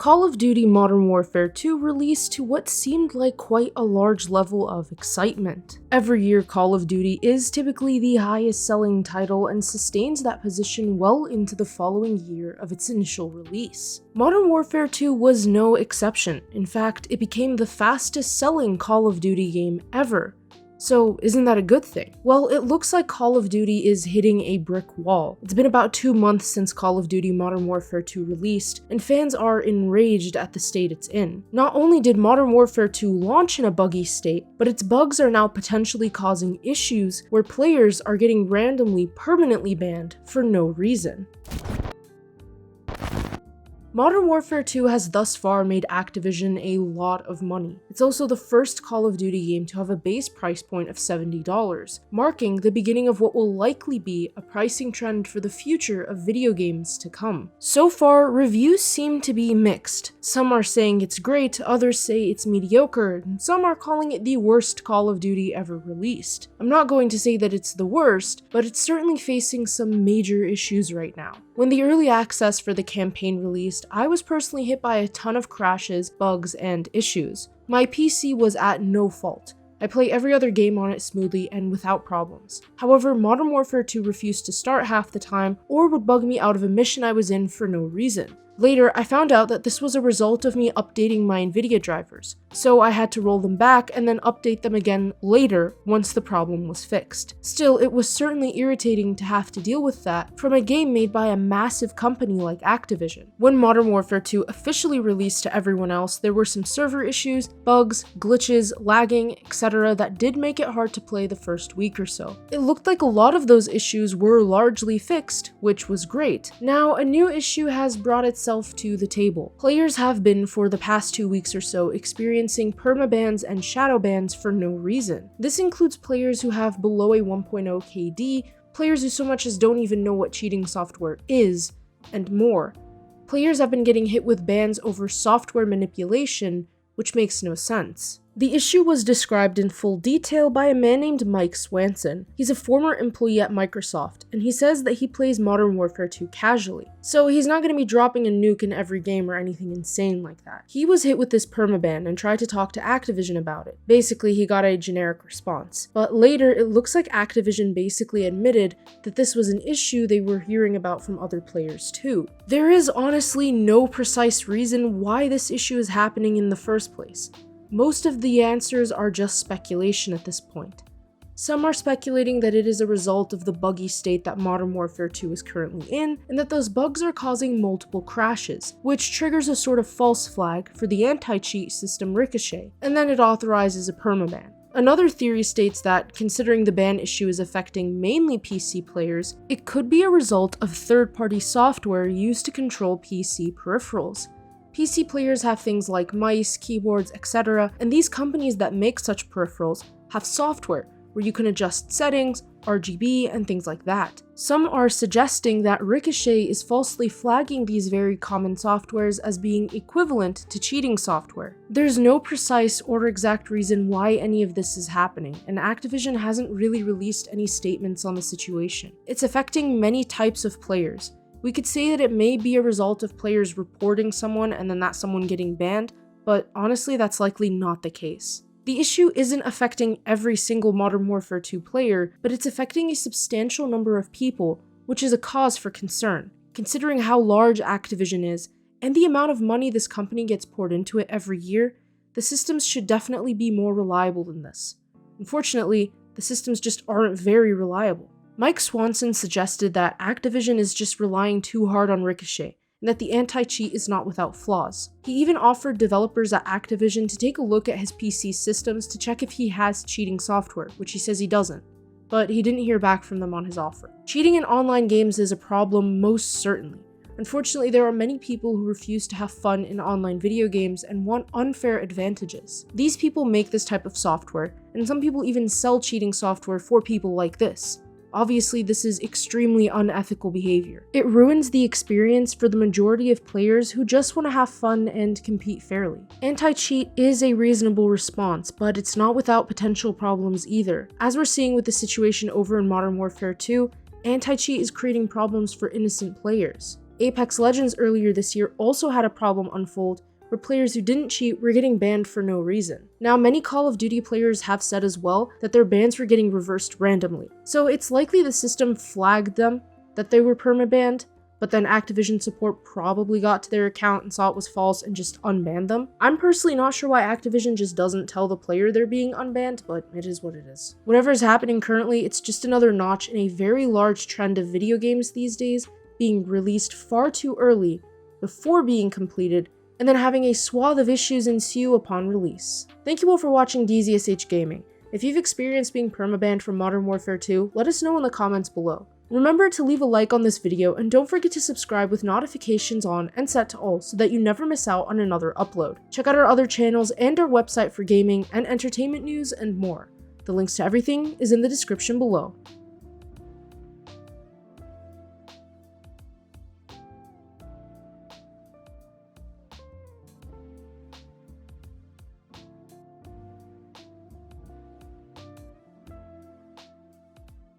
Call of Duty Modern Warfare 2 released to what seemed like quite a large level of excitement. Every year, Call of Duty is typically the highest selling title and sustains that position well into the following year of its initial release. Modern Warfare 2 was no exception. In fact, it became the fastest selling Call of Duty game ever. So isn't that a good thing? Well, it looks like Call of Duty is hitting a brick wall. It's been about 2 months since Call of Duty Modern Warfare 2 released, and fans are enraged at the state it's in. Not only did Modern Warfare 2 launch in a buggy state, but its bugs are now potentially causing issues where players are getting randomly permanently banned for no reason. Modern Warfare 2 has thus far made Activision a lot of money. It's also the first Call of Duty game to have a base price point of $70, marking the beginning of what will likely be a pricing trend for the future of video games to come. So far, reviews seem to be mixed. Some are saying it's great, others say it's mediocre, and some are calling it the worst Call of Duty ever released. I'm not going to say that it's the worst, but it's certainly facing some major issues right now. When the early access for the campaign released, I was personally hit by a ton of crashes, bugs, and issues. My PC was at no fault. I play every other game on it smoothly and without problems. However, Modern Warfare 2 refused to start half the time or would bug me out of a mission I was in for no reason. Later, I found out that this was a result of me updating my NVIDIA drivers, so I had to roll them back and then update them again later once the problem was fixed. Still, it was certainly irritating to have to deal with that from a game made by a massive company like Activision. When Modern Warfare 2 officially released to everyone else, there were some server issues, bugs, glitches, lagging, etc. that did make it hard to play the first week or so. It looked like a lot of those issues were largely fixed, which was great. Now, a new issue has brought itself to the table. Players have been, for the past 2 weeks or so, experiencing permabans and shadow bans for no reason. This includes players who have below a 1.0 KD, players who so much as don't even know what cheating software is, and more. Players have been getting hit with bans over software manipulation, which makes no sense. The issue was described in full detail by a man named Mike Swanson. He's a former employee at Microsoft, and he says that he plays Modern Warfare 2 casually, so he's not going to be dropping a nuke in every game or anything insane like that. He was hit with this permaban and tried to talk to Activision about it. Basically, he got a generic response, but later it looks like Activision basically admitted that this was an issue they were hearing about from other players too. There is honestly no precise reason why this issue is happening in the first place. Most of the answers are just speculation at this point. Some are speculating that it is a result of the buggy state that Modern Warfare 2 is currently in, and that those bugs are causing multiple crashes, which triggers a sort of false flag for the anti-cheat system Ricochet, and then it authorizes a permaban. Another theory states that, considering the ban issue is affecting mainly PC players, it could be a result of third-party software used to control PC peripherals. PC players have things like mice, keyboards, etc., and these companies that make such peripherals have software where you can adjust settings, RGB, and things like that. Some are suggesting that Ricochet is falsely flagging these very common softwares as being equivalent to cheating software. There's no precise or exact reason why any of this is happening, and Activision hasn't really released any statements on the situation. It's affecting many types of players. We could say that it may be a result of players reporting someone and then that someone getting banned, but honestly that's likely not the case. The issue isn't affecting every single Modern Warfare 2 player, but it's affecting a substantial number of people, which is a cause for concern. Considering how large Activision is, and the amount of money this company gets poured into it every year, the systems should definitely be more reliable than this. Unfortunately, the systems just aren't very reliable. Mike Swanson suggested that Activision is just relying too hard on Ricochet, and that the anti-cheat is not without flaws. He even offered developers at Activision to take a look at his PC systems to check if he has cheating software, which he says he doesn't, but he didn't hear back from them on his offer. Cheating in online games is a problem, most certainly. Unfortunately, there are many people who refuse to have fun in online video games and want unfair advantages. These people make this type of software, and some people even sell cheating software for people like this. Obviously, this is extremely unethical behavior. It ruins the experience for the majority of players who just want to have fun and compete fairly. Anti-cheat is a reasonable response, but it's not without potential problems either. As we're seeing with the situation over in Modern Warfare 2, anti-cheat is creating problems for innocent players. Apex Legends earlier this year also had a problem unfold where players who didn't cheat were getting banned for no reason. Now, many Call of Duty players have said as well that their bans were getting reversed randomly, so it's likely the system flagged them that they were permabanned, but then Activision support probably got to their account and saw it was false and just unbanned them. I'm personally not sure why Activision just doesn't tell the player they're being unbanned, but it is what it is. Whatever is happening currently, it's just another notch in a very large trend of video games these days being released far too early before being completed, and then having a swath of issues ensue upon release. Thank you all for watching DZSH Gaming. If you've experienced being permabanned from Modern Warfare 2, let us know in the comments below. Remember to leave a like on this video, and don't forget to subscribe with notifications on and set to all so that you never miss out on another upload. Check out our other channels and our website for gaming and entertainment news and more. The links to everything is in the description below.